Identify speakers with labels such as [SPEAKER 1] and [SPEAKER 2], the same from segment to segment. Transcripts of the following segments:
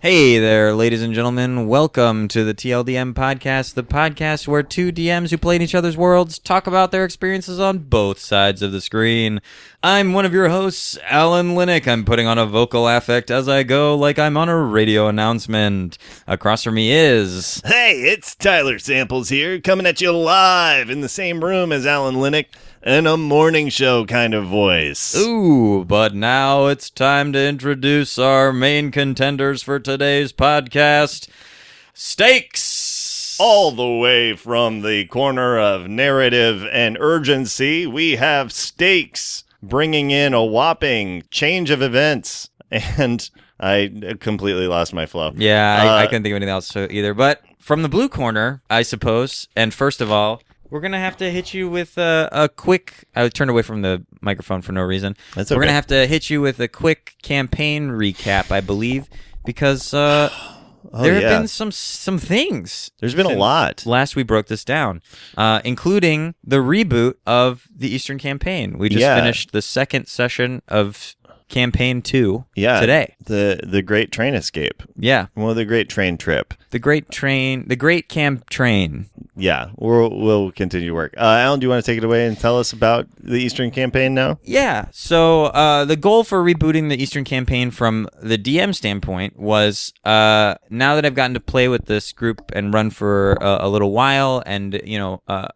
[SPEAKER 1] Hey there, ladies and gentlemen. Welcome to the TLDM podcast, the podcast where two DMs who play in each other's worlds talk about their experiences on both sides of the screen. I'm one of your hosts, Alan Linick. I'm putting on a vocal affect as I go like I'm on a radio announcement. Across from me is...
[SPEAKER 2] Hey, it's Tyler Samples here, coming at you live in the same room as Alan Linick and a morning show kind of voice.
[SPEAKER 1] Ooh, but now it's time to introduce our main contenders for today's podcast, Stakes.
[SPEAKER 2] All the way from the corner of narrative and urgency, we have Stakes, bringing in a whopping change of events. And I completely lost my flow.
[SPEAKER 1] Yeah, I couldn't think of anything else either. But from the blue corner, I suppose, and first of all, we're going to have to hit you with a quick... I turned away from the microphone for no reason.
[SPEAKER 2] That's okay.
[SPEAKER 1] We're going to have to hit you with a quick campaign recap, I believe, because there have been some things.
[SPEAKER 2] There's been a lot.
[SPEAKER 1] Last we broke this down, including the reboot of the Eastern Campaign. We just finished the second session of Campaign 2 today.
[SPEAKER 2] The Great Train Escape.
[SPEAKER 1] Yeah.
[SPEAKER 2] Well, the Great Train Trip.
[SPEAKER 1] The Great Camp Train.
[SPEAKER 2] Yeah, we'll continue to work. Alan, do you want to take it away and tell us about the Eastern Campaign now?
[SPEAKER 1] Yeah, so the goal for rebooting the Eastern Campaign from the DM standpoint was, now that I've gotten to play with this group and run for a little while, and,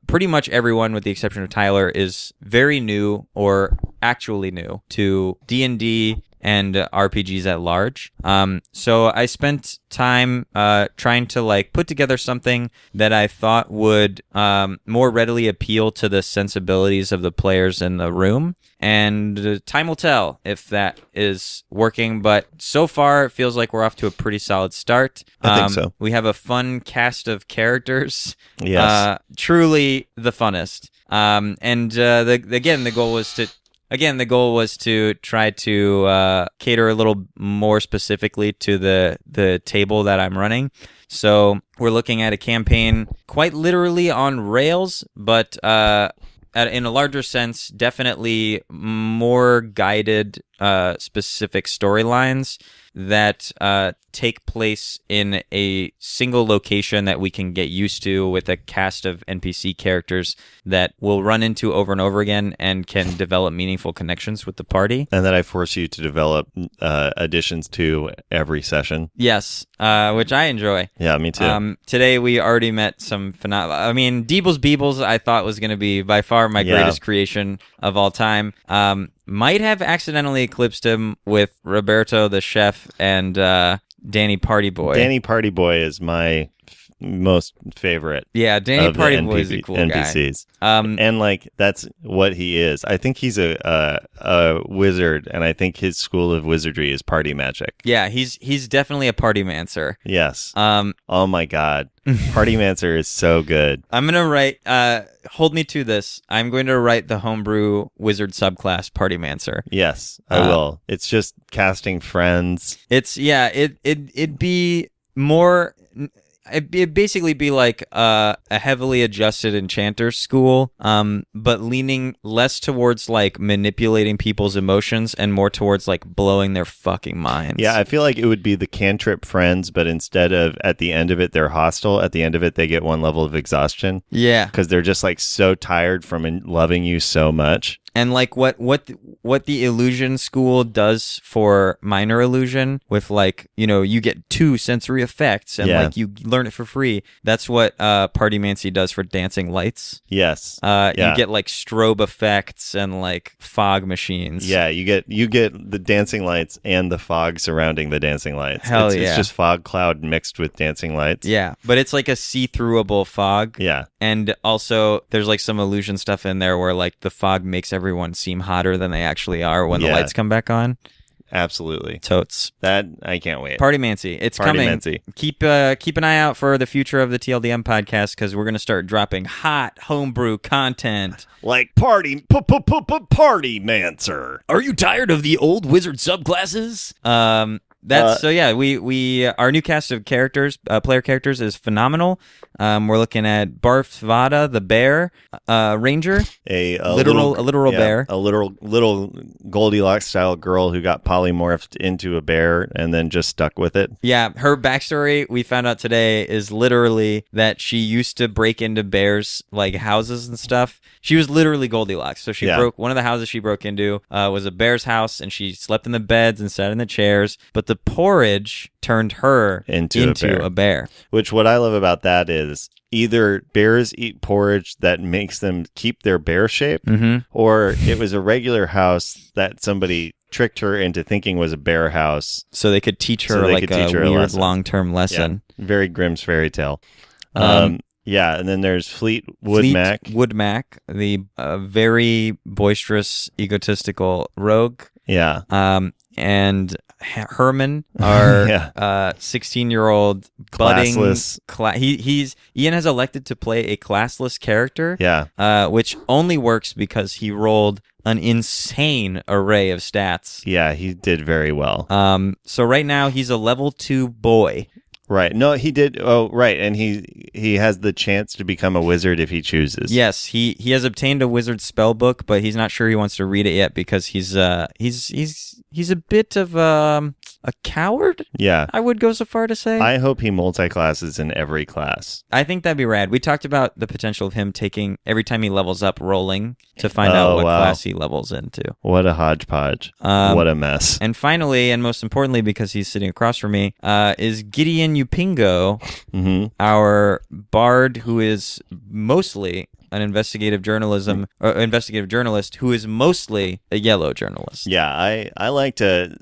[SPEAKER 1] pretty much everyone, with the exception of Tyler, is very new or actually new to D&D and RPGs at large. So I spent time trying to put together something that I thought would more readily appeal to the sensibilities of the players in the room. And time will tell if that is working, but so far it feels like we're off to a pretty solid start.
[SPEAKER 2] I think so.
[SPEAKER 1] We have a fun cast of characters.
[SPEAKER 2] Yes.
[SPEAKER 1] Truly the funnest. The goal was to try to cater a little more specifically to the table that I'm running. So we're looking at a campaign quite literally on rails, but in a larger sense, definitely more guided specific storylines that take place in a single location that we can get used to, with a cast of NPC characters that we'll run into over and over again and can develop meaningful connections with the party.
[SPEAKER 2] And that I force you to develop additions to every session.
[SPEAKER 1] Yes, which I enjoy.
[SPEAKER 2] Yeah, me too.
[SPEAKER 1] Today we already met some phenomenal... I mean, Deebles Beebles I thought was going to be by far my greatest creation of all time. Might have accidentally eclipsed him with Roberto the chef and Danny Party Boy.
[SPEAKER 2] Danny Party Boy is my most favorite.
[SPEAKER 1] Yeah, Danny Party Boy is a cool
[SPEAKER 2] NPCs.
[SPEAKER 1] guy.
[SPEAKER 2] And that's what he is. I think he's a wizard, and I think his school of wizardry is party magic.
[SPEAKER 1] Yeah, he's definitely a party mancer.
[SPEAKER 2] Yes. Oh my God. Party mancer is so good.
[SPEAKER 1] I'm going to write, hold me to this. I'm going to write the homebrew wizard subclass Party Mancer.
[SPEAKER 2] Yes, I will. It's just casting friends.
[SPEAKER 1] It'd be more... It'd basically be like a heavily adjusted enchanter school, but leaning less towards manipulating people's emotions and more towards blowing their fucking minds.
[SPEAKER 2] Yeah, I feel like it would be the cantrip friends, but instead of at the end of it they're hostile, at the end of it they get one level of exhaustion. Yeah, because they're just so tired from loving you so much.
[SPEAKER 1] And what the illusion school does for minor illusion with you get 2 sensory effects and you learn it for free. That's what Partymancy does for dancing lights.
[SPEAKER 2] Yes.
[SPEAKER 1] You get strobe effects and fog machines.
[SPEAKER 2] Yeah, you get the dancing lights and the fog surrounding the dancing lights. It's just fog cloud mixed with dancing lights.
[SPEAKER 1] Yeah, but it's a see-throughable fog.
[SPEAKER 2] Yeah. And
[SPEAKER 1] also there's some illusion stuff in there where the fog makes everyone seem hotter than they actually are when the lights come back on.
[SPEAKER 2] Absolutely.
[SPEAKER 1] Totes.
[SPEAKER 2] That, I can't wait.
[SPEAKER 1] Partymancy. It's coming. Keep an eye out for the future of the TLDM podcast, because we're going to start dropping hot homebrew content.
[SPEAKER 2] Like Party Mancer.
[SPEAKER 1] Are you tired of the old wizard subclasses? That's so yeah. We our new cast of characters, player characters, is phenomenal. We're looking at Barf Vada, the bear ranger,
[SPEAKER 2] a
[SPEAKER 1] literal bear,
[SPEAKER 2] a little Goldilocks style girl who got polymorphed into a bear and then just stuck with it.
[SPEAKER 1] Yeah, her backstory we found out today is literally that she used to break into bears like houses and stuff. She was literally Goldilocks. So she broke one of the houses she broke into was a bear's house, and she slept in the beds and sat in the chairs. But the porridge turned her into a bear.
[SPEAKER 2] Which what I love about that is either bears eat porridge that makes them keep their bear shape, or it was a regular house that somebody tricked her into thinking was a bear house.
[SPEAKER 1] So they could teach her a weird long-term lesson.
[SPEAKER 2] Yeah, very Grimm's fairy tale. Yeah, and then there's Fleet Mac,
[SPEAKER 1] the very boisterous, egotistical rogue.
[SPEAKER 2] Yeah.
[SPEAKER 1] And Herman, our 16-year-old budding classless. Ian has elected to play a classless character.
[SPEAKER 2] Yeah.
[SPEAKER 1] Which only works because he rolled an insane array of stats.
[SPEAKER 2] Yeah, he did very well.
[SPEAKER 1] So right now he's a level 2 boy.
[SPEAKER 2] Right. No, he did. Oh, right. And he has the chance to become a wizard if he chooses.
[SPEAKER 1] Yes, he has obtained a wizard spell book, but he's not sure he wants to read it yet because he's a bit of a coward.
[SPEAKER 2] Yeah.
[SPEAKER 1] I would go so far to say.
[SPEAKER 2] I hope he multi-classes in every class.
[SPEAKER 1] I think that'd be rad. We talked about the potential of him taking, every time he levels up, rolling to find out what class he levels into.
[SPEAKER 2] What a hodgepodge. What a mess.
[SPEAKER 1] And finally, and most importantly, because he's sitting across from me, is Gideon Upingo, our bard who is mostly an investigative journalist who is mostly a yellow journalist.
[SPEAKER 2] Yeah, I like to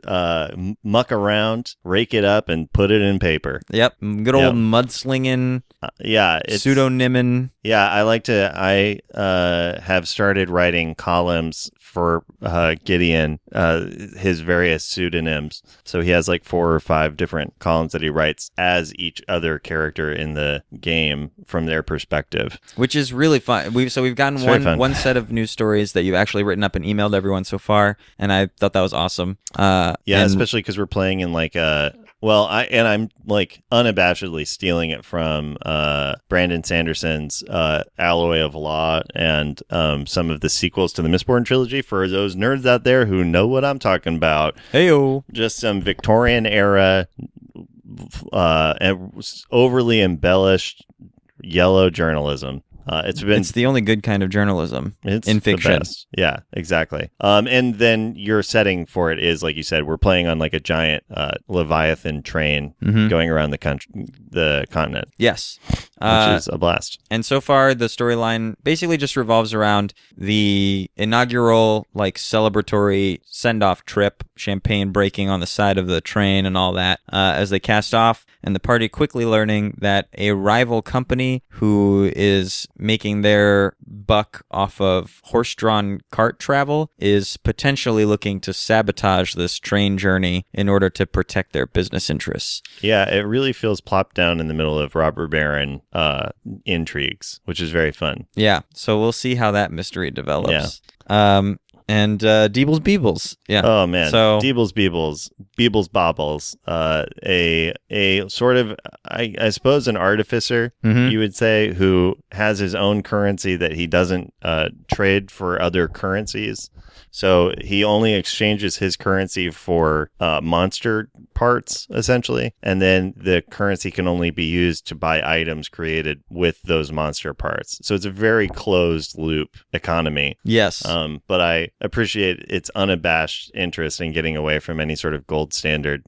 [SPEAKER 2] muck around, rake it up, and put it in paper.
[SPEAKER 1] Yep, good old mudslinging. Pseudonyming.
[SPEAKER 2] Yeah, I have started writing columns for Gideon, his various pseudonyms. So he has like 4 or 5 different columns that he writes as each other character in the game from their perspective,
[SPEAKER 1] which is really fun. We've gotten one set of news stories that you've actually written up and emailed everyone so far, and I thought that was awesome.
[SPEAKER 2] Especially because we're playing in like a. Well, I'm like unabashedly stealing it from Brandon Sanderson's Alloy of Law and some of the sequels to the Mistborn trilogy for those nerds out there who know what I'm talking about.
[SPEAKER 1] Heyo.
[SPEAKER 2] Just some Victorian era, overly embellished yellow journalism. It's
[SPEAKER 1] the only good kind of journalism in fiction.
[SPEAKER 2] The best. Yeah, exactly. And then your setting for it is, like you said, we're playing on like a giant Leviathan train going around the continent.
[SPEAKER 1] Yes.
[SPEAKER 2] Which is a blast.
[SPEAKER 1] And so far, the storyline basically just revolves around the inaugural, like, celebratory send-off trip, champagne breaking on the side of the train and all that, as they cast off, and the party quickly learning that a rival company who is making their buck off of horse-drawn cart travel is potentially looking to sabotage this train journey in order to protect their business interests.
[SPEAKER 2] Yeah, it really feels plopped down in the middle of robber baron intrigues, which is very fun.
[SPEAKER 1] Yeah, so we'll see how that mystery develops. Yeah. And Deebles Beebles. Yeah.
[SPEAKER 2] Oh, man.
[SPEAKER 1] So
[SPEAKER 2] Deebles Beebles. Beebles Bobbles. A sort of, I suppose, an artificer, you would say, who has his own currency that he doesn't trade for other currencies. So he only exchanges his currency for monster parts, essentially. And then the currency can only be used to buy items created with those monster parts. So it's a very closed loop economy.
[SPEAKER 1] Yes.
[SPEAKER 2] But I appreciate its unabashed interest in getting away from any sort of gold standard.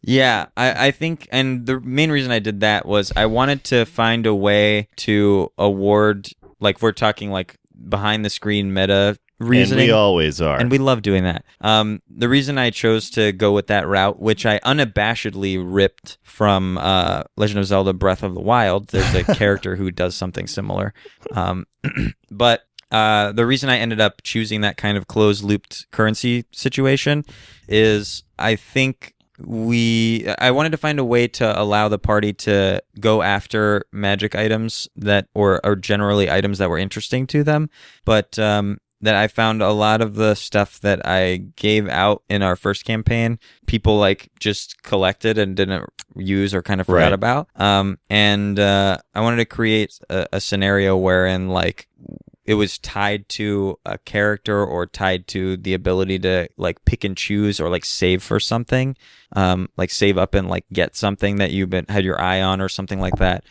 [SPEAKER 1] Yeah, I think, and the main reason I did that was I wanted to find a way to award, like, we're talking like behind the screen meta reasoning.
[SPEAKER 2] And we always are.
[SPEAKER 1] And we love doing that. The reason I chose to go with that route, which I unabashedly ripped from Legend of Zelda Breath of the Wild, there's a character who does something similar. But the reason I ended up choosing that kind of closed-looped currency situation is I think I wanted to find a way to allow the party to go after magic items that or generally items that were interesting to them, but that I found a lot of the stuff that I gave out in our first campaign, people like just collected and didn't use or kind of forgot about. And I wanted to create a scenario wherein like it was tied to a character or tied to the ability to like pick and choose or like save for something, like save up and like get something that you've had your eye on or something like that,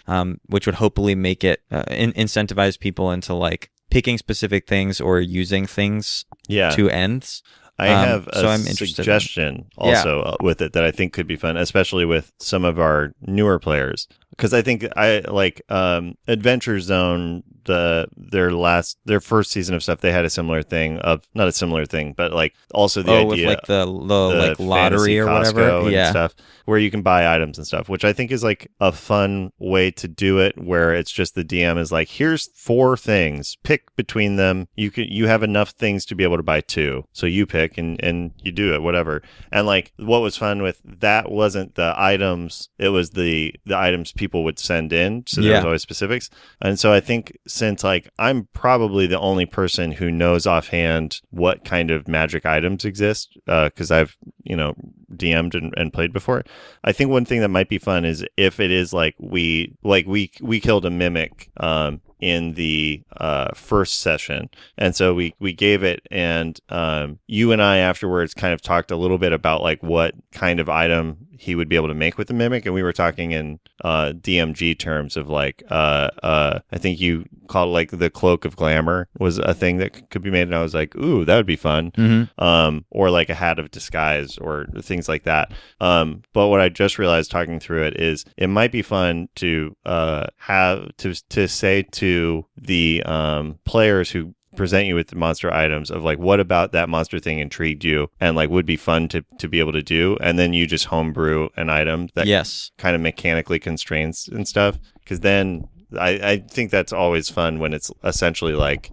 [SPEAKER 1] which would hopefully make it incentivize people into like picking specific things or using things to ends.
[SPEAKER 2] I have a suggestion also with it that I think could be fun, especially with some of our newer players. Because I think I like Adventure Zone, their first season of stuff, they had a similar thing of not a similar thing, but like also the idea
[SPEAKER 1] with like the like lottery or whatever,
[SPEAKER 2] and stuff, where you can buy items and stuff, which I think is like a fun way to do it, where it's just the DM is like, here's 4 things, pick between them. You have enough things to be able to buy 2, so you pick and you do it, whatever. And like what was fun with that wasn't the items, it was the items people would send in, so there was always specifics. And so I think since like I'm probably the only person who knows offhand what kind of magic items exist, because I've DM'd and played before, I think one thing that might be fun is if it is like we killed a mimic in the first session, and so we gave it, and you and I afterwards kind of talked a little bit about like what kind of item he would be able to make with the mimic, and we were talking in DMG terms of like I think you called it like the cloak of glamour was a thing that could be made, and I was like, ooh, that would be fun. Or like a hat of disguise or things like that. But what I just realized talking through it is it might be fun to have to say to the players who present you with the monster items of like, what about that monster thing intrigued you and like would be fun to be able to do, and then you just homebrew an item that kind of mechanically constrains and stuff, because then I think that's always fun when it's essentially like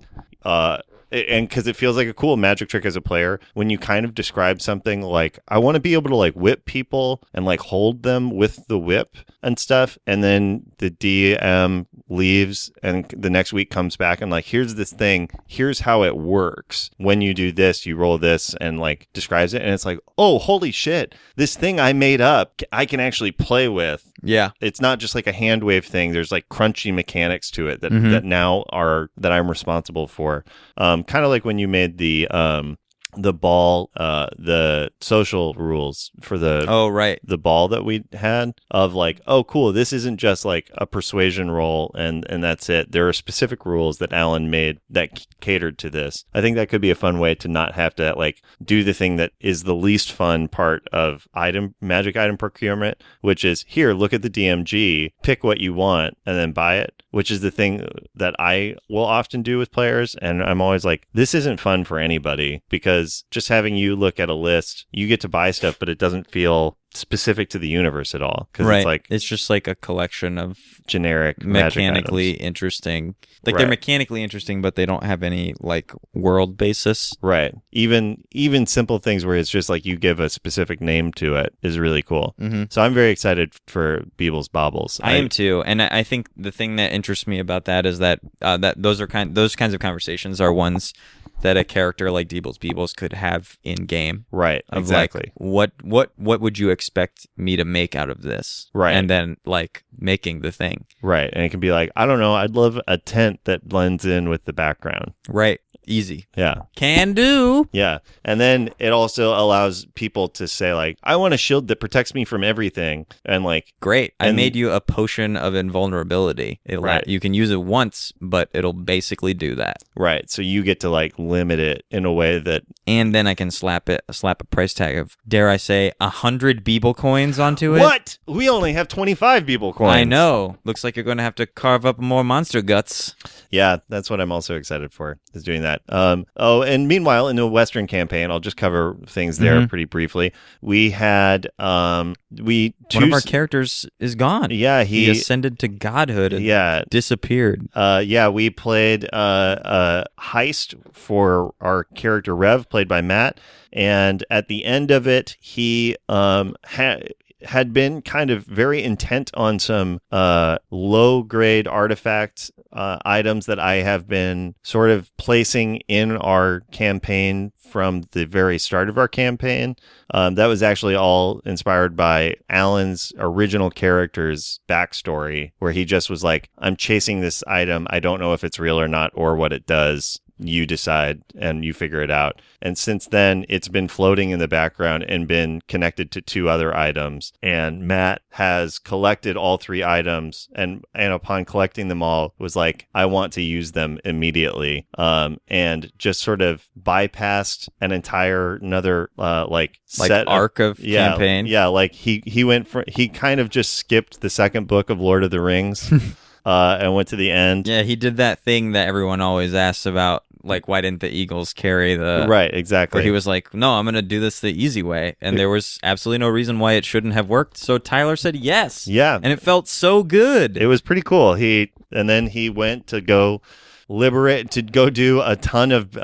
[SPEAKER 2] and because it feels like a cool magic trick as a player when you kind of describe something like, I want to be able to like whip people and like hold them with the whip and stuff, and then the DM leaves and the next week comes back and like, here's this thing, here's how it works, when you do this you roll this, and like describes it, and it's like, oh holy shit, this thing I made up I can actually play with. It's not just like a hand wave thing, there's like crunchy mechanics to it that that I'm responsible for. Kind of like when you made the ball, the social rules for the ball that we had, of like, oh cool, this isn't just like a persuasion roll and that's it. There are specific rules that Alan made that catered to this. I think that could be a fun way to not have to like do the thing that is the least fun part of magic item procurement, which is, here, look at the DMG, pick what you want and then buy it, which is the thing that I will often do with players. And I'm always like, this isn't fun for anybody, because just having you look at a list, you get to buy stuff, but it doesn't feel specific to the universe at all, because it's just like a collection of generic mechanically interesting, like they're mechanically interesting but they don't have any like world basis. Even simple things where it's just like you give a specific name to it is really cool. So I'm very excited for Beebles Bobbles. I am too, and I think the thing that interests me about that is that those kinds of conversations are ones that a character like Beebles could have in game. Exactly. Like, what would you expect me to make out of this? And then like making the thing. And it can be like, I don't know, I'd love a tent that blends in with the background. Easy. Can do. And then it also allows people to say like, I want a shield that protects me from everything. And like, great, I made you a potion of invulnerability. You can use it once, but it'll basically do that. So you get to like limit it in a way that, and then I can slap a price tag of, dare I say, 100 Beeble coins onto it. What? We only have 25 Beeble coins. I know. Looks like you're going to have to carve up more monster guts. That's what I'm also excited for, is doing that. And meanwhile, in the Western campaign, I'll just cover things there pretty briefly. We had one of our characters is gone. He ascended to godhood and disappeared. We played Heist for our character Rev, played by Matt, and at the end of it, he had been kind of very intent on some low grade artifact items that I have been sort of placing in our campaign from the very start of our campaign. That was actually all inspired by Alan's original character's backstory, where he just was like, I'm chasing this item. I don't know if it's real or not or what it does. You decide and you figure it out. And since then, it's been floating in the background and been connected to 2 other items. And Matt has collected all 3 items and upon collecting them all was like, I want to use them immediately. And just sort of bypassed an entire another set
[SPEAKER 1] arc of campaign.
[SPEAKER 2] Yeah, like he kind of just skipped the second book of Lord of the Rings. And went to the end.
[SPEAKER 1] Yeah, he did that thing that everyone always asks about, like, why didn't the Eagles carry the...
[SPEAKER 2] Right, exactly.
[SPEAKER 1] Where he was like, no, I'm going to do this the easy way. And there was absolutely no reason why it shouldn't have worked. So Tyler said yes.
[SPEAKER 2] Yeah.
[SPEAKER 1] And it felt so good.
[SPEAKER 2] It was pretty cool. And then he went to go do a ton of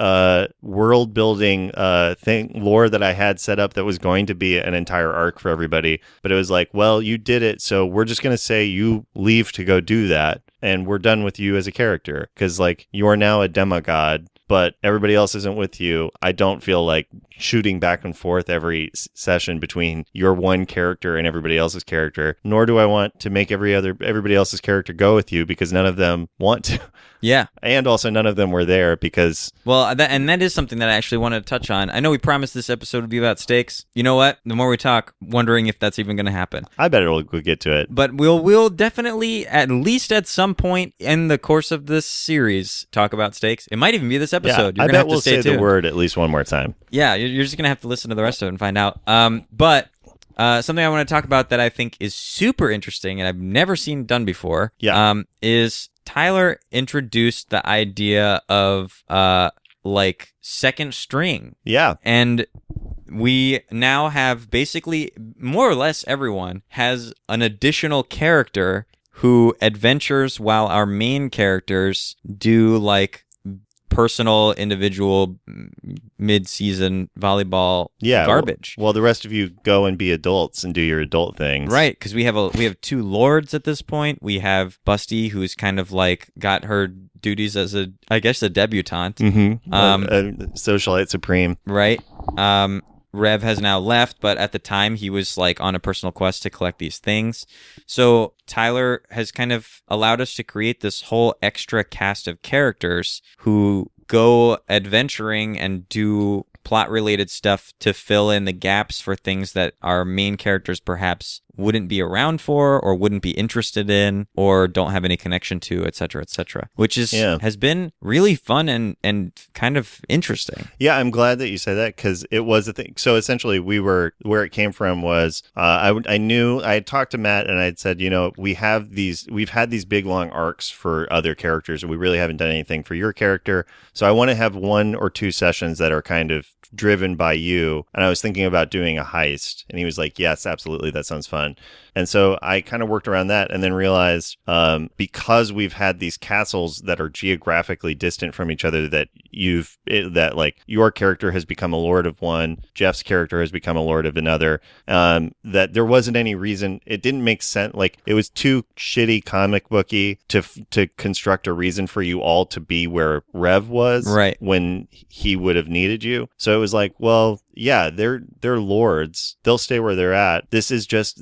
[SPEAKER 2] world building lore that I had set up that was going to be an entire arc for everybody. But it was like, well, you did it, so we're just going to say you leave to go do that, and we're done with you as a character, because like you are now a demigod, but everybody else isn't with you. I don't feel like shooting back and forth every session between your one character and everybody else's character, nor do I want to make everybody else's character go with you, because none of them want to.
[SPEAKER 1] Yeah.
[SPEAKER 2] And also none of them were there because...
[SPEAKER 1] Well, that is something that I actually wanted to touch on. I know we promised this episode would be about stakes. You know what? The more we talk, wondering if that's even going to happen.
[SPEAKER 2] I bet we'll get to it.
[SPEAKER 1] But we'll definitely, at least at some point in the course of this series, talk about stakes. It might even be this episode.
[SPEAKER 2] Yeah, I bet we'll say the word at least one more time.
[SPEAKER 1] Yeah, you're just going to have to listen to the rest of it and find out. But something I want to talk about that I think is super interesting and I've never seen done before is... Tyler introduced the idea of like second string.
[SPEAKER 2] Yeah.
[SPEAKER 1] And we now have basically more or less everyone has an additional character who adventures while our main characters do like personal, individual, mid-season volleyball garbage.
[SPEAKER 2] Well, the rest of you go and be adults and do your adult things.
[SPEAKER 1] Right, because we have 2 lords at this point. We have Busty, who's kind of like got her duties as a debutante.
[SPEAKER 2] Mm-hmm. Socialite supreme.
[SPEAKER 1] Right. Rev has now left, but at the time he was like on a personal quest to collect these things. So Tyler has kind of allowed us to create this whole extra cast of characters who go adventuring and do plot-related stuff to fill in the gaps for things that our main characters perhaps wouldn't be around for or wouldn't be interested in or don't have any connection to, etc., which has been really fun and kind of interesting.
[SPEAKER 2] Yeah, I'm glad that you said that because it was a thing. So essentially where it came from was I knew I had talked to Matt and I'd said, we've had these big long arcs for other characters and we really haven't done anything for your character. So I want to have 1 or 2 sessions that are kind of driven by you. And I was thinking about doing a heist. And he was like, yes, absolutely. That sounds fun. And so I kind of worked around that and then realized because we've had these castles that are geographically distant from each other that your character has become a lord of one, Jeff's character has become a lord of another, that there wasn't any reason. It didn't make sense. Like it was too shitty comic booky to construct a reason for you all to be where Rev was when he would have needed you. So it was like, well, yeah, they're lords. They'll stay where they're at. This is just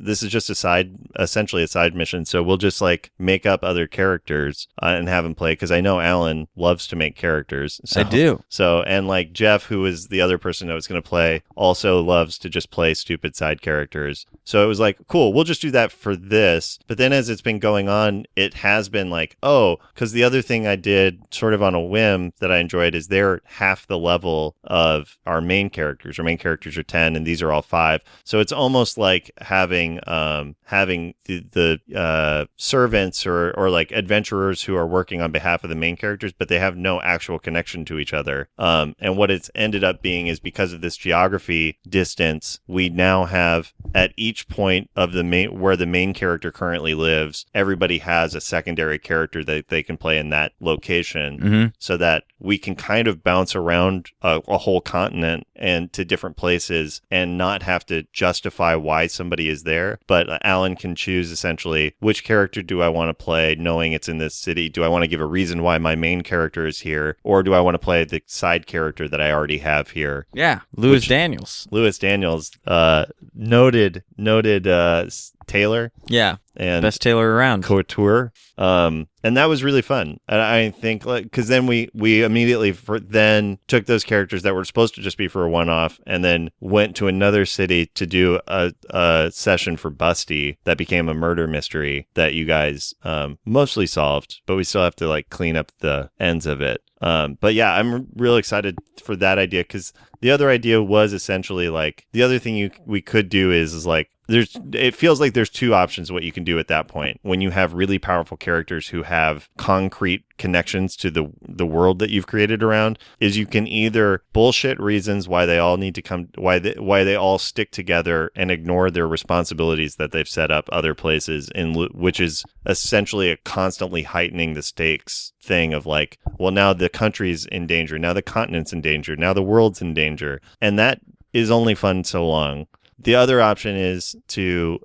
[SPEAKER 2] essentially a side mission. So we'll just like make up other characters and have them play. Because I know Alan loves to make characters. So,
[SPEAKER 1] I do.
[SPEAKER 2] So and like Jeff, who is the other person that was going to play, also loves to just play stupid side characters. So it was like, cool, we'll just do that for this. But then as it's been going on, it has been like, because the other thing I did sort of on a whim that I enjoyed is they're half the level of our main characters. Our main characters are 10 and these are all 5. So it's almost like having the servants or like adventurers who are working on behalf of the main characters, but they have no actual connection to each other. And what it's ended up being is because of this geography distance, we now have at each point of where the main character currently lives, everybody has a secondary character that they can play in that location, so that we can kind of bounce around a whole continent and to different places and not have to justify why somebody is there. But Alan can choose essentially which character do I want to play, knowing it's in this city. Do I want to give a reason why my main character is here, or do I want to play the side character that I already have here?
[SPEAKER 1] Yeah, Lewis Daniels,
[SPEAKER 2] noted tailor.
[SPEAKER 1] Yeah,
[SPEAKER 2] and
[SPEAKER 1] best tailor around.
[SPEAKER 2] Couture. And that was really fun. And I think, like, because then we immediately then took those characters that were supposed to just be for a one-off and then went to another city to do a session for Busty that became a murder mystery that you guys mostly solved, but we still have to like clean up the ends of it. But yeah, I'm really excited for that idea, because the other idea was essentially like the other thing we could do is like it feels like there's two options what you can do at that point when you have really powerful characters who have concrete connections to the world that you've created around. Is you can either bullshit reasons why they all need to come, why they all stick together and ignore their responsibilities that they've set up other places, which is essentially a constantly heightening the stakes thing of like, well, now the country's in danger, now the continent's in danger, now the world's in danger, and that is only fun so long. The other option is to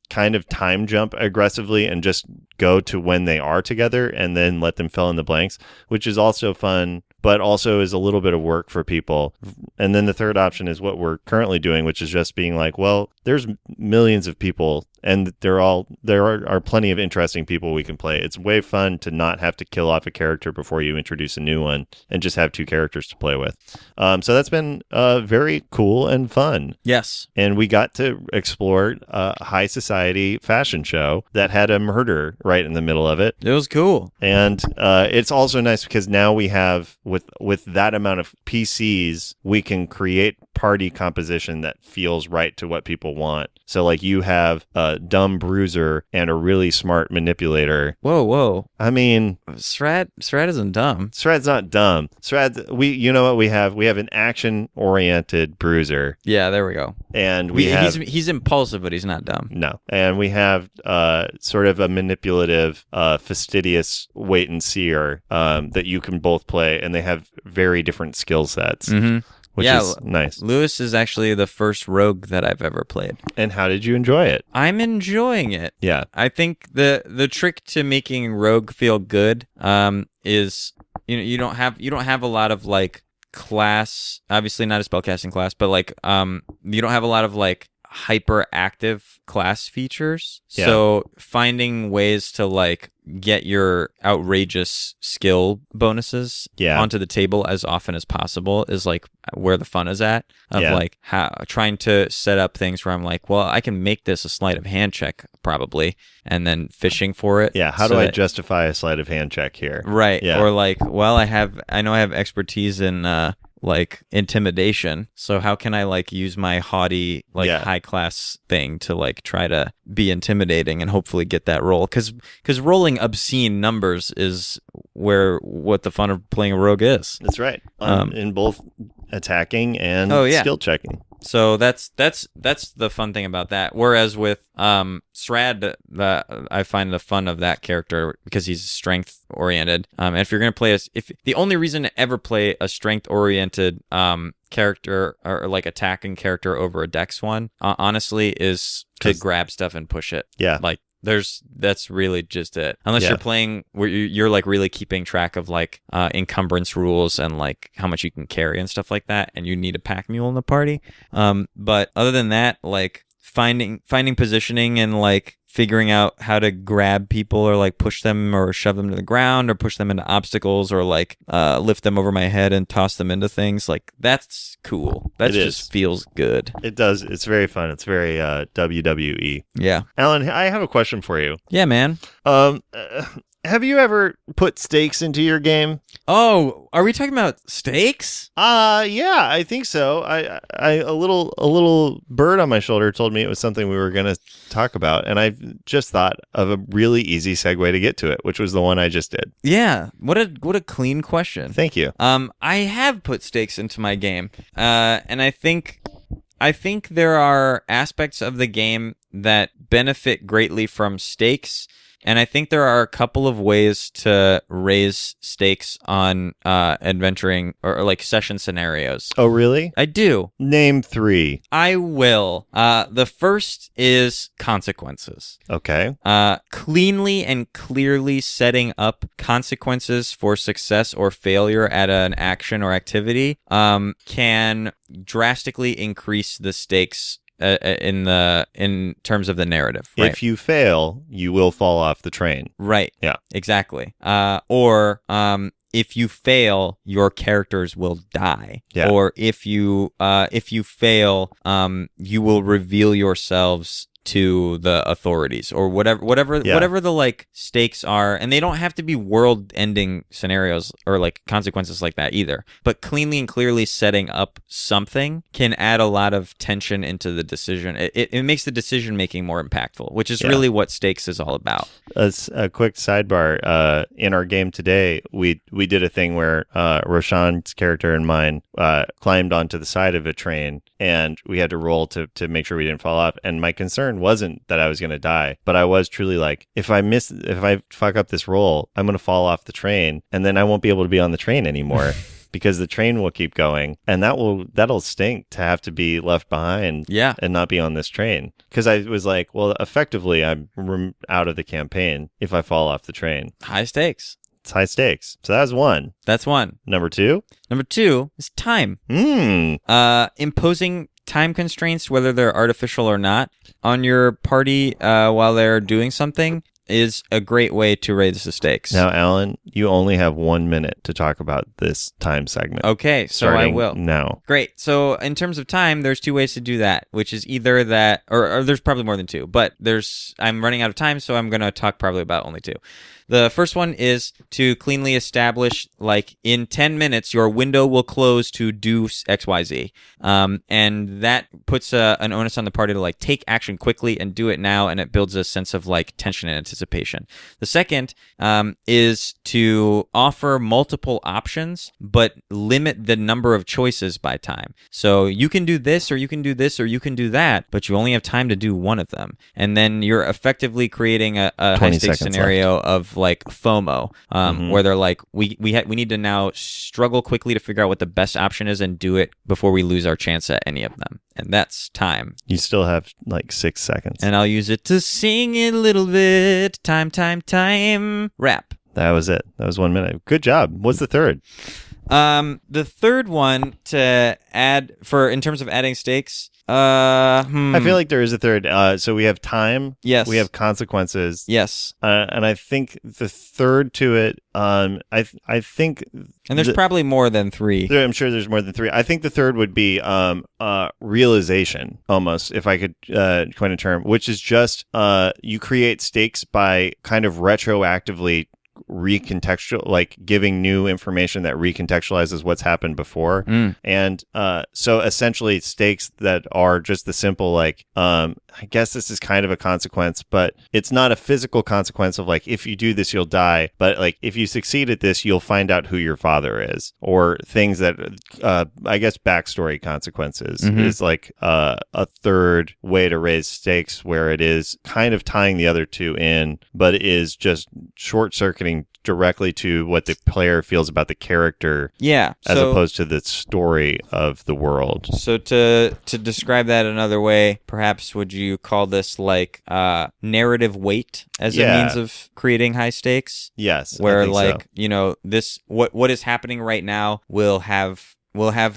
[SPEAKER 2] kind of time jump aggressively and just go to when they are together and then let them fill in the blanks, which is also fun, but also is a little bit of work for people. And then the third option is what we're currently doing, which is just being like, well, there's millions of people and there are plenty of interesting people we can play. It's way fun to not have to kill off a character before you introduce a new one and just have two characters to play with. So that's been very cool and fun.
[SPEAKER 1] Yes.
[SPEAKER 2] And we got to explore a high society fashion show that had a murder right in the middle of it.
[SPEAKER 1] It was cool.
[SPEAKER 2] And it's also nice because now we have, with that amount of PCs, we can create party composition that feels right to what people want. So like you have a dumb bruiser and a really smart manipulator.
[SPEAKER 1] Whoa.
[SPEAKER 2] I mean,
[SPEAKER 1] Strad isn't dumb.
[SPEAKER 2] Strad's not dumb. You know what we have? We have an action-oriented bruiser.
[SPEAKER 1] Yeah, there we go.
[SPEAKER 2] And
[SPEAKER 1] he's impulsive, but he's not dumb.
[SPEAKER 2] No. And we have sort of a manipulative, fastidious wait-and-seer that you can both play, and they have very different skill sets.
[SPEAKER 1] Mm-hmm.
[SPEAKER 2] Which is nice.
[SPEAKER 1] Lewis is actually the first rogue that I've ever played.
[SPEAKER 2] And how did you enjoy it?
[SPEAKER 1] I'm enjoying it.
[SPEAKER 2] Yeah.
[SPEAKER 1] I think the trick to making rogue feel good is you don't have a lot of like class, obviously not a spellcasting class, but like you don't have a lot of like hyperactive class features.
[SPEAKER 2] Yeah.
[SPEAKER 1] So finding ways to like get your outrageous skill bonuses onto the table as often as possible is like where the fun is at, of like trying to set up things where I'm like, well, I can make this a sleight of hand check probably, and then fishing for it.
[SPEAKER 2] Yeah. How do I justify a sleight of hand check here?
[SPEAKER 1] Right.
[SPEAKER 2] Yeah.
[SPEAKER 1] Or like, well, I know I have expertise in like intimidation, so how can I like use my haughty high class thing to like try to be intimidating and hopefully get that roll, because rolling obscene numbers is what the fun of playing a rogue is.
[SPEAKER 2] That's right. In both attacking and skill checking.
[SPEAKER 1] So that's the fun thing about that. Whereas with Strad, I find the fun of that character because he's strength oriented. And if you're gonna play if the only reason to ever play a strength oriented character or like attacking character over a dex one, honestly, is to grab stuff and push it.
[SPEAKER 2] Yeah.
[SPEAKER 1] Like that's really just it. Unless you're playing where you're like really keeping track of like encumbrance rules and like how much you can carry and stuff like that, and you need a pack mule in the party. But other than that, like finding positioning and like figuring out how to grab people or like push them or shove them to the ground or push them into obstacles or like lift them over my head and toss them into things, like that's cool. That just feels good.
[SPEAKER 2] It does. It's very fun. It's very WWE.
[SPEAKER 1] Yeah.
[SPEAKER 2] Alan, I have a question for you.
[SPEAKER 1] Yeah, man.
[SPEAKER 2] Have you ever put stakes into your game?
[SPEAKER 1] Oh, are we talking about stakes?
[SPEAKER 2] Yeah, I think so. I a little bird on my shoulder told me it was something we were going to talk about, and I just thought of a really easy segue to get to it, which was the one I just did.
[SPEAKER 1] Yeah, what a clean question.
[SPEAKER 2] Thank you.
[SPEAKER 1] I have put stakes into my game, and I think there are aspects of the game that benefit greatly from stakes, And I think there are a couple of ways to raise stakes on adventuring or like session scenarios.
[SPEAKER 2] Oh, really?
[SPEAKER 1] I do.
[SPEAKER 2] Name 3.
[SPEAKER 1] I will. The first is consequences.
[SPEAKER 2] Okay.
[SPEAKER 1] Cleanly and clearly setting up consequences for success or failure at an action or activity can drastically increase the stakes in terms of the narrative. Right?
[SPEAKER 2] If you fail, you will fall off the train.
[SPEAKER 1] Right.
[SPEAKER 2] Yeah.
[SPEAKER 1] Exactly. Or if you fail, your characters will die.
[SPEAKER 2] Yeah.
[SPEAKER 1] Or if you fail, you will reveal yourselves to the authorities or whatever the like stakes are, and they don't have to be world-ending scenarios or like consequences like that either, but cleanly and clearly setting up something can add a lot of tension into the decision. It makes the decision making more impactful, which is really what stakes is all about.
[SPEAKER 2] As a quick sidebar, in our game today, we did a thing where Roshan's character and mine climbed onto the side of a train, and we had to roll to make sure we didn't fall off. And my concern wasn't that I was going to die, but I was truly like, if I fuck up this roll, I'm going to fall off the train, and then I won't be able to be on the train anymore. Because the train will keep going, and that'll stink to have to be left behind and not be on this train. Because I was like, well, effectively, I'm out of the campaign if I fall off the train.
[SPEAKER 1] High stakes.
[SPEAKER 2] It's high stakes. So that's one.
[SPEAKER 1] That's one.
[SPEAKER 2] Number 2?
[SPEAKER 1] Number 2 is time. Imposing time constraints, whether they're artificial or not, on your party while they're doing something is a great way to raise the stakes.
[SPEAKER 2] Now, Alan, you only have 1 minute to talk about this time segment.
[SPEAKER 1] Okay, so I will.
[SPEAKER 2] now.
[SPEAKER 1] Great. So in terms of time, there's 2 ways to do that, which is either that, or there's probably more than 2, but I'm running out of time, so I'm going to talk probably about only 2. The first one is to cleanly establish, like, in 10 minutes, your window will close to do XYZ. And that puts an onus on the party to, like, take action quickly and do it now, and it builds a sense of, like, tension and anticipation. The second is to offer multiple options, but limit the number of choices by time. So you can do this, or you can do this, or you can do that, but you only have time to do one of them. And then you're effectively creating a high-stakes scenario of, like, FOMO, where they're like, we need to now struggle quickly to figure out what the best option is and do it before we lose our chance at any of them. And that's time.
[SPEAKER 2] You still have like 6 seconds.
[SPEAKER 1] And I'll use it to sing it a little bit. Time. Rap.
[SPEAKER 2] That was it. That was 1 minute. Good job. What's the third?
[SPEAKER 1] The third one to add in terms of adding stakes.
[SPEAKER 2] I feel like there is a third. So we have time.
[SPEAKER 1] Yes.
[SPEAKER 2] We have consequences.
[SPEAKER 1] Yes.
[SPEAKER 2] And I think the third to it, I think.
[SPEAKER 1] And there's probably more than 3.
[SPEAKER 2] I'm sure there's more than 3. I think the third would be realization, almost, if I could coin a term, which is just you create stakes by kind of retroactively recontextual, like giving new information that recontextualizes what's happened before. And so essentially stakes that are just the simple, like, I guess this is kind of a consequence, but it's not a physical consequence of like, if you do this, you'll die. But like, if you succeed at this, you'll find out who your father is, or things that, I guess, backstory consequences is like a third way to raise stakes, where it is kind of tying the other 2 in, but it is just short-circuiting directly to what the player feels about the character, as opposed to the story of the world.
[SPEAKER 1] So to describe that another way, perhaps would you call this like narrative weight as a means of creating high stakes?
[SPEAKER 2] Yes,
[SPEAKER 1] where
[SPEAKER 2] I think
[SPEAKER 1] like
[SPEAKER 2] so.
[SPEAKER 1] You know, this what is happening right now will have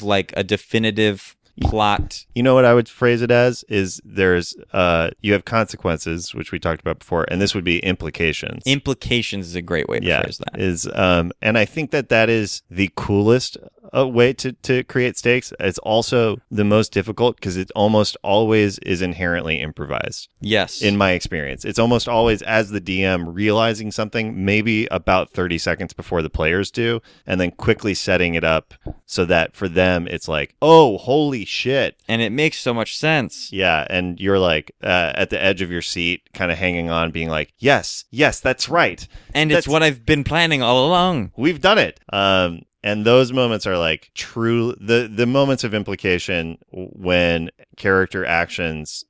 [SPEAKER 1] like a definitive plot.
[SPEAKER 2] You know what I would phrase it as is there's you have consequences, which we talked about before, and this would be implications.
[SPEAKER 1] Implications is a great way to phrase that.
[SPEAKER 2] Is and I think that is the coolest way to create stakes. It's also the most difficult because it almost always is inherently improvised.
[SPEAKER 1] Yes.
[SPEAKER 2] In my experience, it's almost always, as the DM, realizing something maybe about 30 seconds before the players do, and then quickly setting it up so that for them it's like, oh, holy shit.
[SPEAKER 1] And it makes so much sense.
[SPEAKER 2] Yeah, and you're like at the edge of your seat, kind of hanging on, being like, yes, that's right.
[SPEAKER 1] And it's what I've been planning all along.
[SPEAKER 2] We've done it. And those moments are like true, the moments of implication when character actions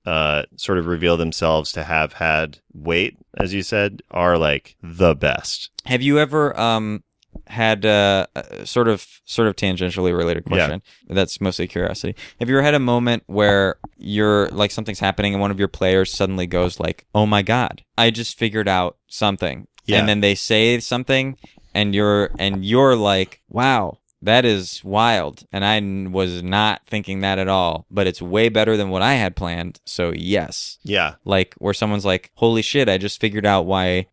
[SPEAKER 2] sort of reveal themselves to have had weight as you said, are like the best.
[SPEAKER 1] Have you ever had a sort of tangentially related question? That's mostly curiosity. Have you ever had a moment where you're like something's happening and one of your players suddenly goes like, "Oh my God, I just figured out something," and then they say something, and you're like, "Wow, that is wild," and I was not thinking that at all, but it's way better than what I had planned. So yes.
[SPEAKER 2] Yeah.
[SPEAKER 1] Like where someone's like, "Holy shit, I just figured out why,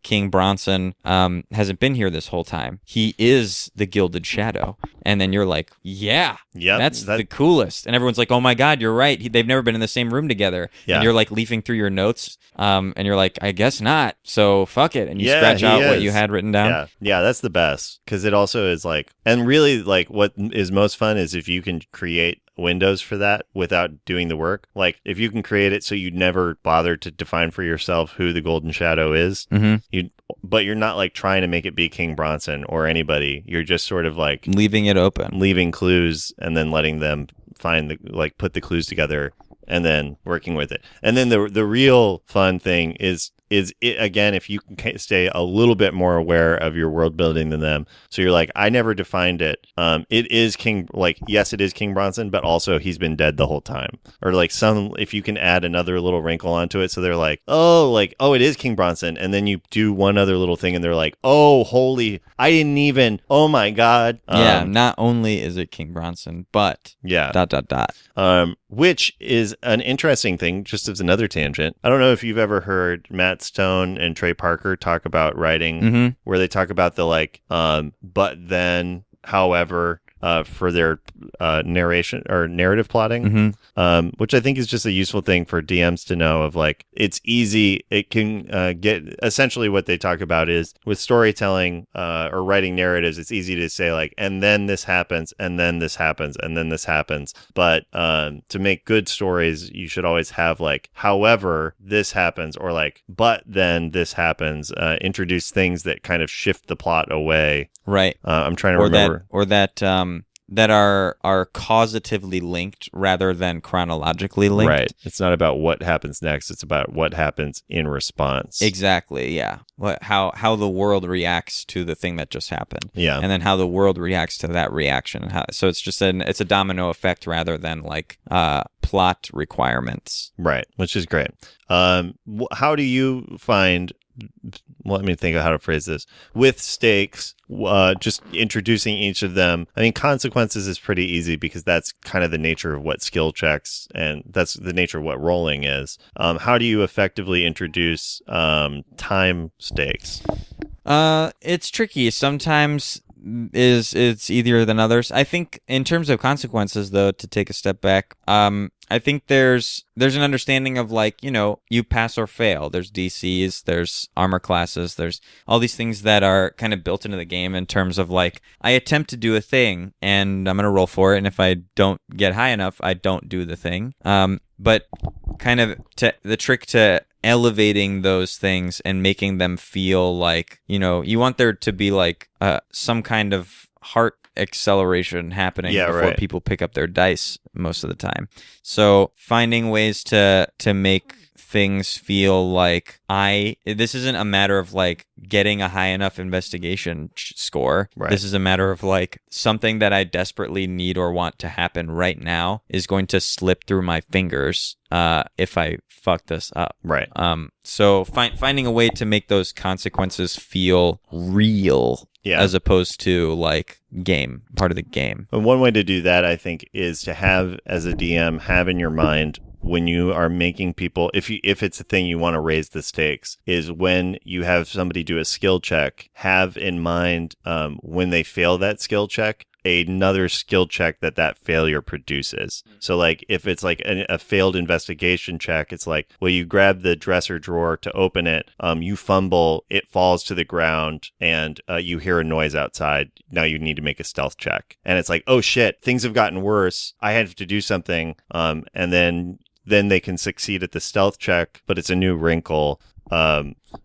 [SPEAKER 1] King Bronson hasn't been here this whole time. He is the Gilded Shadow." And then you're like, "Yeah, that's the coolest." And everyone's like, "Oh my God, you're right. They've never been in the same room together."
[SPEAKER 2] Yeah.
[SPEAKER 1] And you're like leafing through your notes, and you're like, "I guess not. So fuck it." And you scratch out what you had written down.
[SPEAKER 2] Yeah, that's the best, because it also is like, and really like what is most fun is if you can create windows for that without doing the work. Like if you can create it so you never bother to define for yourself who the Golden Shadow is, but you're not like trying to make it be King Bronson or anybody. You're just sort of like
[SPEAKER 1] leaving it open,
[SPEAKER 2] leaving clues, and then letting them put the clues together, and then working with it. And then the real fun thing is it, again, if you can stay a little bit more aware of your world building than them. So you're like, I never defined it. It is yes, it is King Bronson, but also he's been dead the whole time. Or like if you can add another little wrinkle onto it. So they're like, oh, it is King Bronson. And then you do one other little thing and they're like, oh, I didn't even, oh my God.
[SPEAKER 1] Not only is it King Bronson, but ...
[SPEAKER 2] Which is an interesting thing, just as another tangent. I don't know if you've ever heard Matt Stone and Trey Parker talk about writing, where they talk about the but then, however, for their narration or narrative plotting, which I think is just a useful thing for DMs to know of. Like, it's easy. It can get essentially what they talk about is with storytelling or writing narratives. It's easy to say like, and then this happens, and then this happens, and then this happens. But to make good stories, you should always have like, however, this happens, or like, but then this happens. Introduce things that kind of shift the plot away.
[SPEAKER 1] Right.
[SPEAKER 2] I'm trying to remember.
[SPEAKER 1] That are causatively linked rather than chronologically linked.
[SPEAKER 2] Right. It's not about what happens next. It's about what happens in response.
[SPEAKER 1] Exactly. Yeah. How the world reacts to the thing that just happened.
[SPEAKER 2] Yeah.
[SPEAKER 1] And then how the world reacts to that reaction. So it's just it's a domino effect rather than like plot requirements.
[SPEAKER 2] Right. Which is great. How do you find? Let me think of how to phrase this. With stakes, just introducing each of them. I mean, consequences is pretty easy because that's kind of the nature of what skill checks, and that's the nature of what rolling is. How do you effectively introduce time stakes?
[SPEAKER 1] It's tricky. Sometimes it's easier than others. I think in terms of consequences, though, to take a step back, I think there's an understanding of like, you pass or fail. There's DCs, there's armor classes, there's all these things that are kind of built into the game in terms of like, I attempt to do a thing and I'm going to roll for it. And if I don't get high enough, I don't do the thing. But kind of the trick to elevating those things and making them feel like, you want there to be like some kind of heart acceleration happening before people pick up their dice most of the time. So finding ways to make things feel like this isn't a matter of like getting a high enough investigation score.
[SPEAKER 2] Right.
[SPEAKER 1] This is a matter of like something that I desperately need or want to happen right now is going to slip through my fingers if I fuck this up.
[SPEAKER 2] Right.
[SPEAKER 1] So finding a way to make those consequences feel real. Yeah. As opposed to like part of the game.
[SPEAKER 2] And one way to do that, I think, is to have, as a DM, have in your mind when you are making people, if it's a thing you want to raise the stakes, is when you have somebody do a skill check, have in mind when they fail that skill check, another skill check that failure produces. So like if it's like a failed investigation check, it's like, well, you grab the dresser drawer to open it, you fumble, it falls to the ground, and you hear a noise outside. Now you need to make a stealth check. And it's like, oh shit, things have gotten worse. I have to do something. And then they can succeed at the stealth check, but it's a new wrinkle.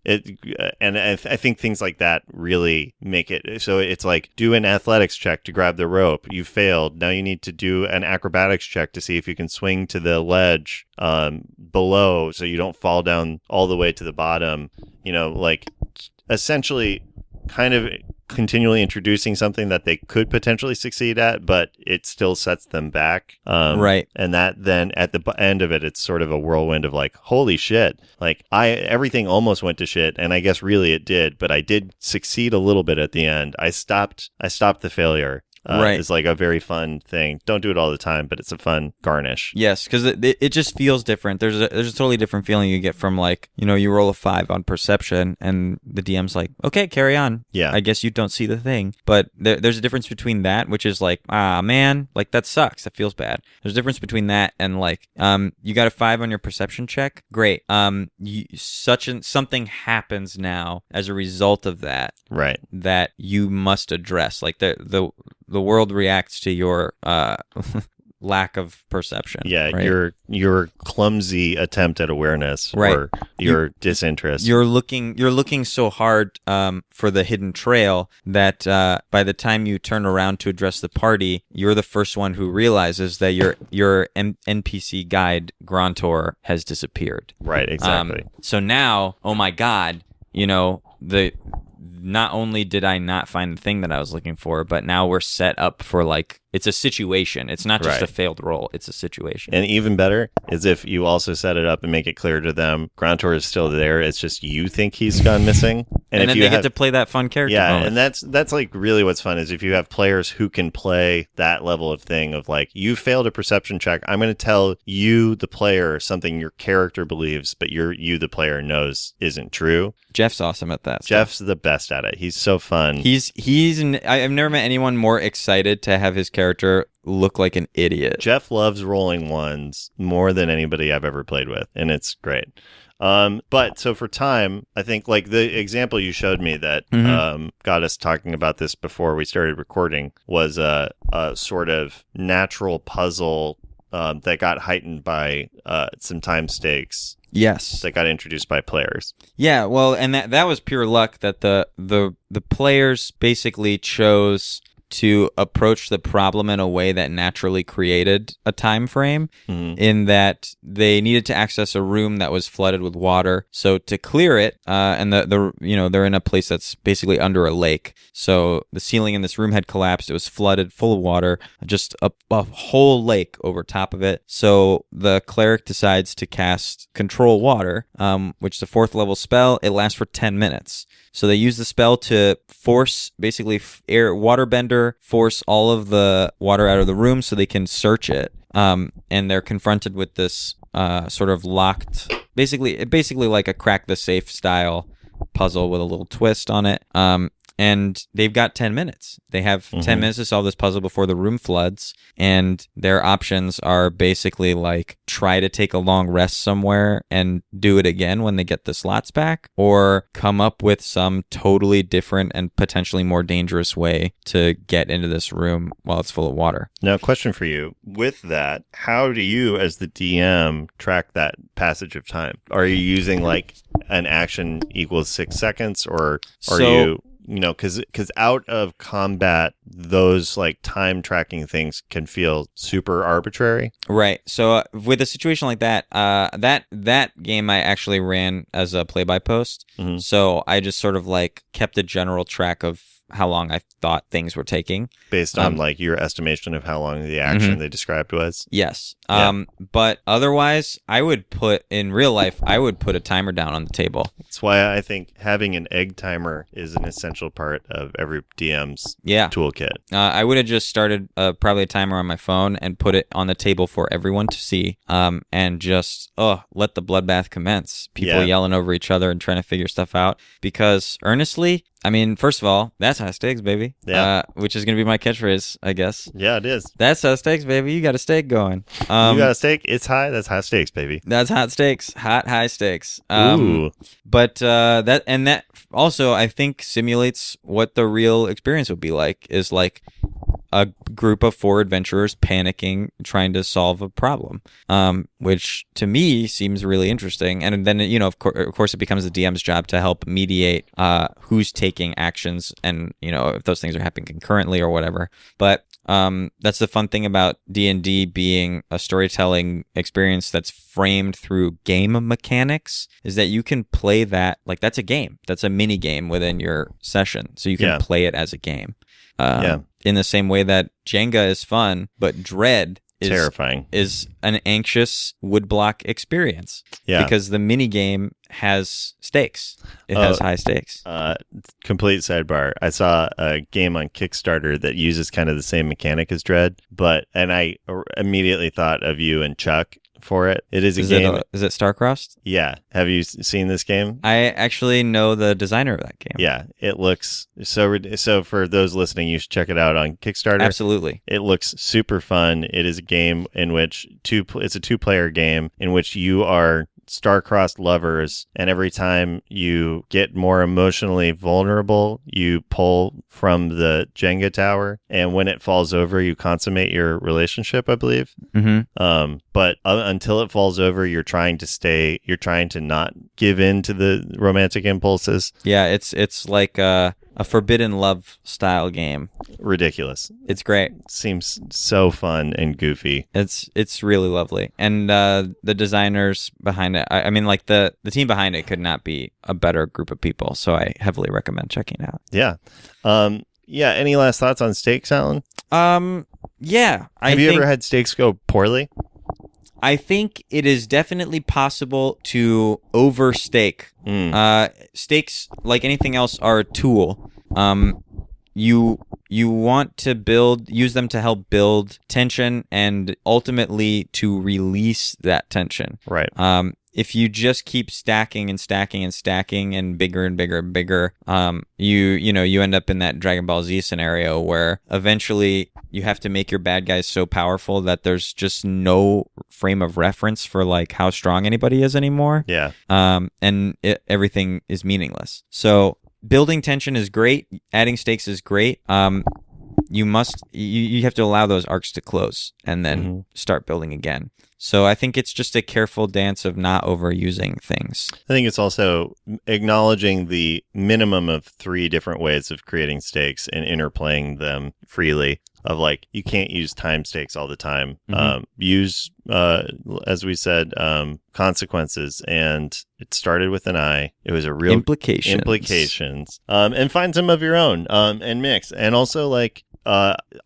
[SPEAKER 2] I think things like that really make it so it's like do an athletics check to grab the rope. You failed. Now you need to do an acrobatics check to see if you can swing to the ledge below so you don't fall down all the way to the bottom. Like essentially kind of continually introducing something that they could potentially succeed at, but it still sets them back.
[SPEAKER 1] Right.
[SPEAKER 2] And that then at the end of it, it's sort of a whirlwind of like, holy shit, like everything almost went to shit. And I guess really it did, but I did succeed a little bit at the end. I stopped the failure.
[SPEAKER 1] Right.
[SPEAKER 2] It's like a very fun thing. Don't do it all the time, but it's a fun garnish.
[SPEAKER 1] Yes, because it just feels different. There's a totally different feeling you get from like, you roll a 5 on perception and the DM's like, okay, carry on.
[SPEAKER 2] Yeah.
[SPEAKER 1] I guess you don't see the thing. But there's a difference between that, which is like, man, like that sucks. That feels bad. There's a difference between that and like, you got a 5 on your perception check. Great. Something happens now as a result of that.
[SPEAKER 2] Right.
[SPEAKER 1] That you must address. Like the world reacts to your lack of perception.
[SPEAKER 2] Yeah,
[SPEAKER 1] right?
[SPEAKER 2] your clumsy attempt at awareness,
[SPEAKER 1] right.
[SPEAKER 2] or your disinterest.
[SPEAKER 1] You're looking so hard for the hidden trail that by the time you turn around to address the party, you're the first one who realizes that your NPC guide Grontor has disappeared.
[SPEAKER 2] Right, exactly.
[SPEAKER 1] So now, oh my God, not only did I not find the thing that I was looking for, but now we're set up for like, it's a situation. It's not just
[SPEAKER 2] right.
[SPEAKER 1] a failed roll. It's a situation.
[SPEAKER 2] And even better is if you also set it up and make it clear to them, Grontor is still there. It's just you think he's gone missing.
[SPEAKER 1] And then they get to play that fun character.
[SPEAKER 2] Yeah,
[SPEAKER 1] moment.
[SPEAKER 2] and that's like really what's fun is if you have players who can play that level of thing of like, you failed a perception check. I'm going to tell you, the player, something your character believes, but you, the player, knows isn't true.
[SPEAKER 1] Jeff's awesome at that.
[SPEAKER 2] Jeff's the best at it. He's so fun.
[SPEAKER 1] I've never met anyone more excited to have his character look like an idiot.
[SPEAKER 2] Jeff loves rolling ones more than anybody I've ever played with, and it's great. But so for time, I think like the example you showed me that got us talking about this before we started recording was a sort of natural puzzle that got heightened by some time stakes.
[SPEAKER 1] Yes,
[SPEAKER 2] that got introduced by players.
[SPEAKER 1] Yeah, well, and that was pure luck that the players basically chose to approach the problem in a way that naturally created a time frame, in that they needed to access a room that was flooded with water. So to clear it, and they're in a place that's basically under a lake. So the ceiling in this room had collapsed. It was flooded, full of water, just a whole lake over top of it. So the cleric decides to cast Control Water, which is a 4th level spell. It lasts for 10 minutes. So they use the spell to force, basically, waterbender, force all of the water out of the room so they can search it. And they're confronted with this sort of locked, basically like a crack the safe style puzzle with a little twist on it. And they've got 10 minutes. They have 10 minutes to solve this puzzle before the room floods. And their options are basically like try to take a long rest somewhere and do it again when they get the slots back, or come up with some totally different and potentially more dangerous way to get into this room while it's full of water.
[SPEAKER 2] Now, question for you. With that, how do you as the DM track that passage of time? Are you using like an action equals 6 seconds, or are you... because out of combat, those like time tracking things can feel super arbitrary.
[SPEAKER 1] Right. So with a situation like that, that game I actually ran as a play-by-post. So I just sort of like kept a general track of how long I thought things were taking. Based
[SPEAKER 2] on like your estimation of how long the action they described was?
[SPEAKER 1] Yes. Yeah. But otherwise, in real life, I would put a timer down on the table.
[SPEAKER 2] That's why I think having an egg timer is an essential part of every DM's toolkit.
[SPEAKER 1] I would have just started probably a timer on my phone and put it on the table for everyone to see, and just let the bloodbath commence. People yelling over each other and trying to figure stuff out. Because honestly, I mean, first of all, that's high stakes, baby. Yeah. Which is going to be my catchphrase, I guess.
[SPEAKER 2] Yeah, it is.
[SPEAKER 1] That's high stakes, baby. You got a stake going.
[SPEAKER 2] You got a stake? It's high. That's high stakes, baby.
[SPEAKER 1] That's hot stakes. High stakes.
[SPEAKER 2] Ooh.
[SPEAKER 1] But that also, I think, simulates what the real experience would be like. Is like a group of 4 adventurers panicking, trying to solve a problem, which to me seems really interesting. And then, of course, it becomes the DM's job to help mediate who's taking actions and, if those things are happening concurrently or whatever. But that's the fun thing about D&D being a storytelling experience that's framed through game mechanics, is that you can play that like that's a game. That's a mini game within your session. So you can play it as a game. In the same way that Jenga is fun, but Dread is
[SPEAKER 2] terrifying.
[SPEAKER 1] Is an anxious woodblock experience.
[SPEAKER 2] Yeah.
[SPEAKER 1] Because the mini game has stakes. It has high stakes.
[SPEAKER 2] Complete sidebar. I saw a game on Kickstarter that uses kind of the same mechanic as Dread, and I immediately thought of you and Chuck for it. It is a game.
[SPEAKER 1] Is it Starcrossed?
[SPEAKER 2] Yeah. Have you seen this game?
[SPEAKER 1] I actually know the designer of that game.
[SPEAKER 2] Yeah. It looks so for those listening, you should check it out on Kickstarter.
[SPEAKER 1] Absolutely.
[SPEAKER 2] It looks super fun. It is a game in which it's a 2-player game in which you are star-crossed lovers, and every time you get more emotionally vulnerable, you pull from the Jenga tower, and when it falls over, you consummate your relationship, I believe.
[SPEAKER 1] Mm-hmm.
[SPEAKER 2] But until it falls over, you're trying to not give in to the romantic impulses.
[SPEAKER 1] Yeah, it's like a forbidden love style game.
[SPEAKER 2] Ridiculous.
[SPEAKER 1] It's great.
[SPEAKER 2] Seems so fun and goofy.
[SPEAKER 1] It's really lovely. And the designers behind it, I mean, like the team behind it could not be a better group of people. So I heavily recommend checking it out.
[SPEAKER 2] Yeah. Yeah. Any last thoughts on stakes, Alan?
[SPEAKER 1] Yeah.
[SPEAKER 2] Have you ever had stakes go poorly?
[SPEAKER 1] I think it is definitely possible to overstake. Stakes, like anything else, are a tool. You want to use them to help build tension and ultimately to release that tension.
[SPEAKER 2] Right.
[SPEAKER 1] If you just keep stacking and stacking and stacking and bigger and bigger and bigger, you end up in that Dragon Ball Z scenario where eventually you have to make your bad guys so powerful that there's just no frame of reference for like how strong anybody is anymore.
[SPEAKER 2] Yeah.
[SPEAKER 1] And everything is meaningless. So building tension is great. Adding stakes is great. You have to allow those arcs to close and then start building again. So I think it's just a careful dance of not overusing things.
[SPEAKER 2] I think it's also acknowledging the minimum of 3 different ways of creating stakes and interplaying them freely. Of like, you can't use time stakes all the time. Use, as we said, consequences. And it started with an I. It was a real implications. And find some of your own and mix. And also like,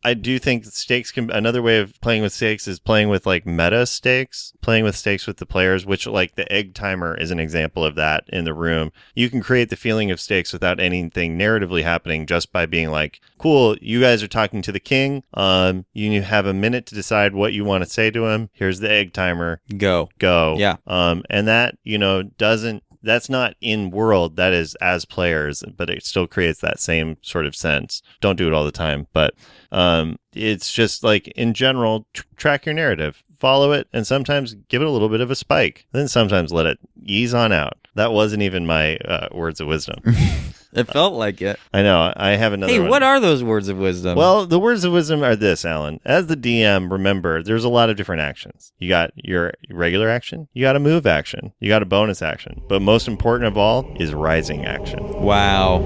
[SPEAKER 2] I do think stakes another way of playing with stakes is playing with like meta stakes, playing with stakes with the players, which like the egg timer is an example of that in the room. You can create the feeling of stakes without anything narratively happening just by being like, cool, you guys are talking to the king. You have a minute to decide what you want to say to him. Here's the egg timer.
[SPEAKER 1] Go.
[SPEAKER 2] Yeah. And that, that's not in world, that is as players, but it still creates that same sort of sense. Don't do it all the time, but it's just like in general, track your narrative, follow it, and sometimes give it a little bit of a spike. Then sometimes let it ease on out. That wasn't even my words of wisdom.
[SPEAKER 1] It felt like it.
[SPEAKER 2] I know. I have another one.
[SPEAKER 1] Hey, what are those words of wisdom?
[SPEAKER 2] Well, the words of wisdom are this, Alan. As the DM, remember, there's a lot of different actions. You got your regular action. You got a move action. You got a bonus action. But most important of all is rising action.
[SPEAKER 1] Wow.